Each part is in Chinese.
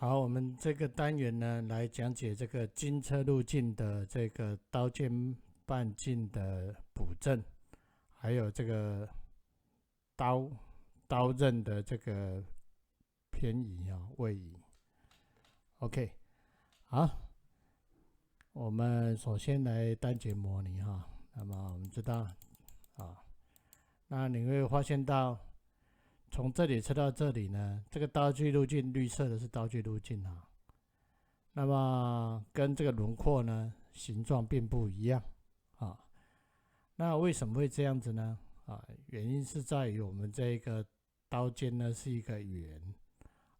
好，我们这个单元呢，来讲解这个金车路径的这个刀尖半径的补正，还有这个刀刃的这个偏移位移。OK， 好，我们首先来单节模拟哈。那么我们知道那你会发现到，从这里测到这里呢，这个刀具路径绿色的是刀具路径啊。那么跟这个轮廓呢形状并不一样啊。那为什么会这样子呢？原因是在于我们这个刀尖呢是一个圆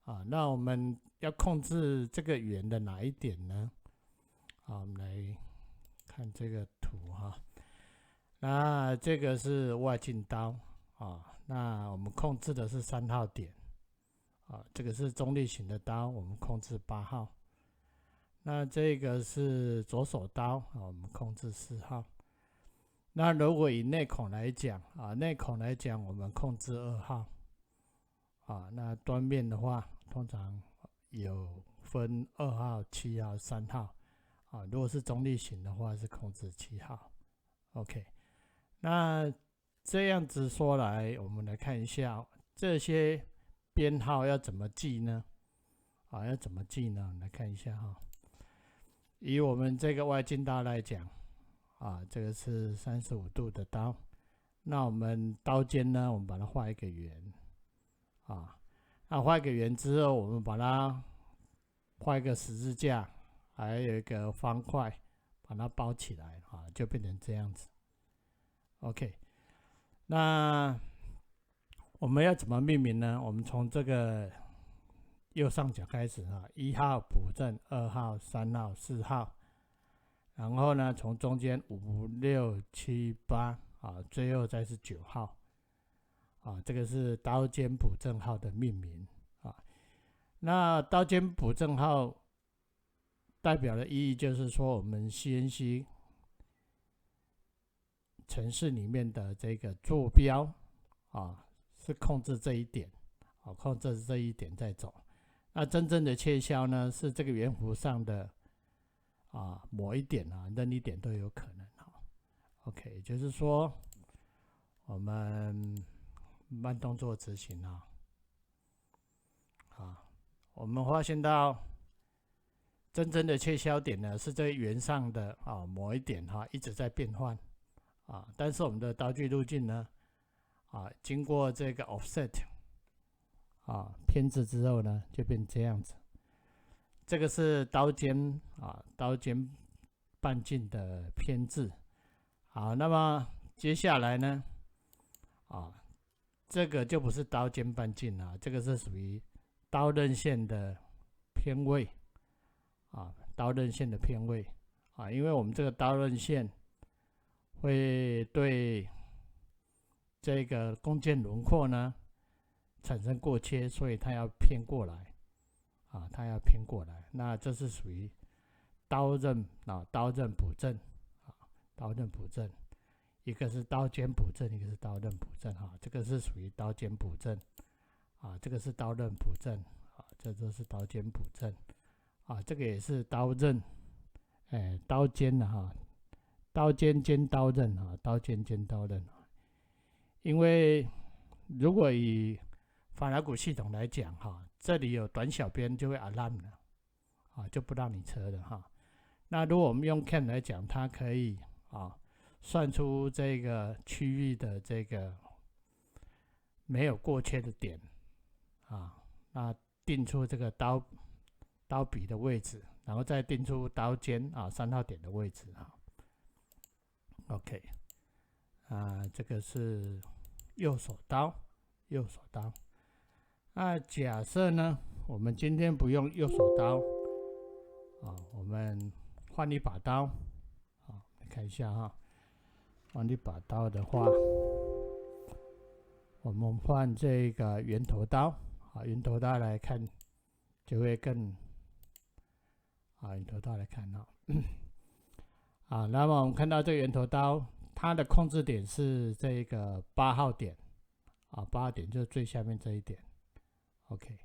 啊。那我们要控制这个圆的哪一点呢？我们来看这个图哈。那这个是外径刀啊。那我们控制的是3号点啊。这个是中立型的刀，我们控制8号。那这个是左手刀我们控制4号。那如果以内孔来讲内孔来讲我们控制2号那端面的话，通常有分2号、7号、3号如果是中立型的话，是控制7号。OK， 那这样子说来，我们来看一下这些编号要怎么记呢？要怎么记呢？我们来看一下哈。以我们这个外径刀来讲这个是35度的刀。那我们刀尖呢，我们把它画一个圆那画一个圆之后，我们把它画一个十字架，还有一个方块，把它包起来就变成这样子。OK， 那我们要怎么命名呢？我们从这个右上角开始1号补正，2号、3号、4号，然后呢，从中间5、6、7、8最后再是9号这个是刀尖补正号的命名那刀尖补正号代表的意义就是说，我们 CNC 程式里面的这个坐标是控制这一点控制这一点在走。那真正的切削呢，是这个圆弧上的某一点任一点都有可能OK， 也就是说，我们慢动作执行我们发现到真正的切削点呢，是这圆上的某一点一直在变换但是我们的刀具路径呢经过这个 offset偏置之后呢，就变这样子。这个是刀尖半径的偏置那么接下来呢这个就不是刀尖半径这个是属于刀刃线的偏位刀刃线的偏位因为我们这个刀刃线会对这个弓箭轮廓呢产生过切，所以它要偏过来它要偏过来。那这是属于刀刃补正刀刃补正，一个是刀尖补正，一个是刀刃补正这个是属于刀尖补正这个是刀刃补正这都是刀尖补正这个也是刀刃刀尖刀尖兼刀刃刀尖兼刀刃因为如果以法拉鼓系统来讲这里有短小边就会 alarm 了就不让你车了那如果我们用 CAM 来讲，它可以算出这个区域的这个没有过切的点那定出这个刀笔的位置，然后再定出刀尖3号点的位置OK， 这个是右手刀。那假设呢，我们今天不用右手刀我们换一把刀来看一下换一把刀的话，我们换这个圆头刀圆头刀来看就会更圆头刀来看那么我们看到这个圆头刀，它的控制点是这个8号点8号点就是最下面这一点 OK。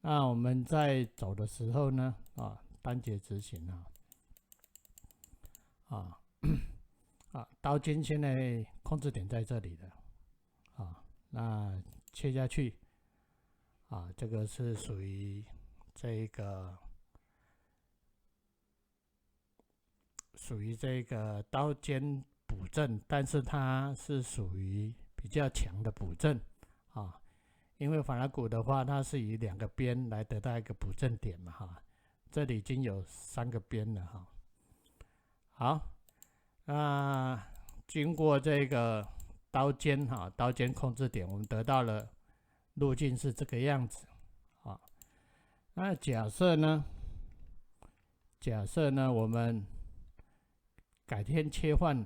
那我们在走的时候呢，单节执行刀尖现在控制点在这里的那切下去这个是属于这个刀尖补正，但是它是属于比较强的补正因为法拉鼓的话，它是以2个边来得到一个补正点嘛这里已经有3个边了好，那经过这个刀尖控制点，我们得到了路径是这个样子那假设呢，我们改天切换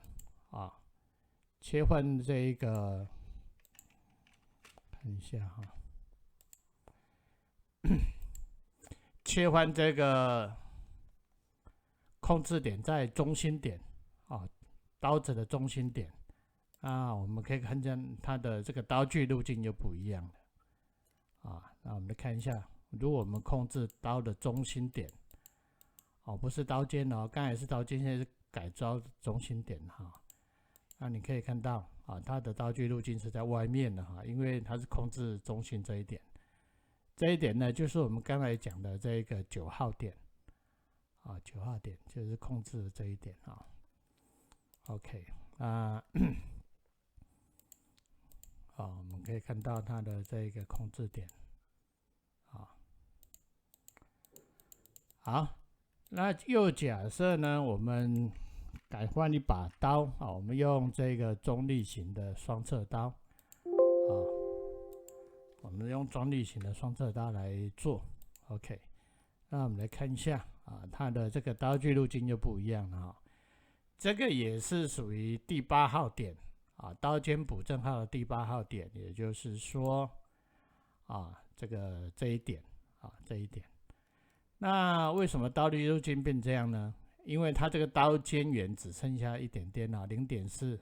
这一个，看一下切换这个控制点在中心点刀子的中心点我们可以看见它的这个刀具路径就不一样了那我们来看一下，如果我们控制刀的中心点不是刀尖刚才是刀尖，现在是改刀中心点那你可以看到它的刀具路径是在外面的因为它是控制中心这一点。这一点呢，就是我们刚才讲的这个9号点9号点就是控制这一点OK 我们可以看到它的这个控制点好，那又假设呢，我们改换一把刀我们用这个中立型的双侧刀我们用中立型的双侧刀来做 OK。 那我们来看一下它的这个刀具路径就不一样了这个也是属于第8号点刀尖补正号的第8号点，也就是说这一点这一点。那为什么刀具路径变这样呢？因为它这个刀尖缘只剩下一点点0.4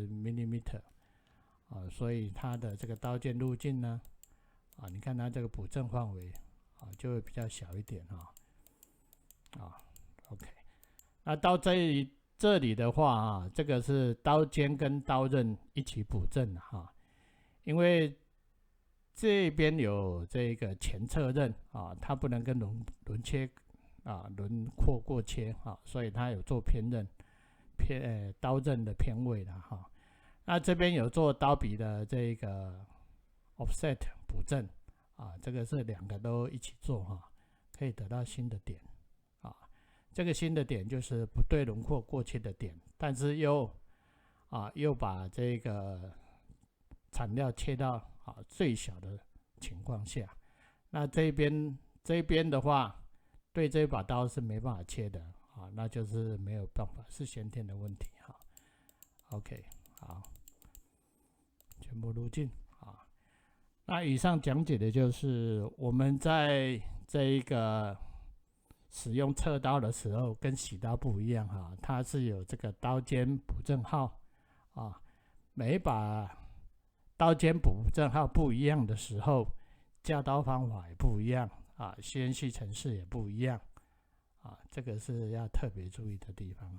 mm所以它的这个刀尖路径呢你看它这个补正范围就会比较小一点OK。 那到这里的话这个是刀尖跟刀刃一起补正的因为这边有这个前侧刃它不能跟轮切轮廓过切所以它有做偏刃刀刃的偏位的那这边有做刀笔的这个 offset 补正这个是2个都一起做可以得到新的点这个新的点就是不对轮廓过切的点，但是又把这个产料切到最小的情况下，那这边的话，对这把刀是没办法切的那就是没有办法，是先天的问题OK。 好，全部路径那以上讲解的就是我们在这一个使用侧刀的时候跟洗刀不一样它是有这个刀尖补正号每一把刀尖补正号不一样的时候，架刀方法也不一样CNC程式也不一样这个是要特别注意的地方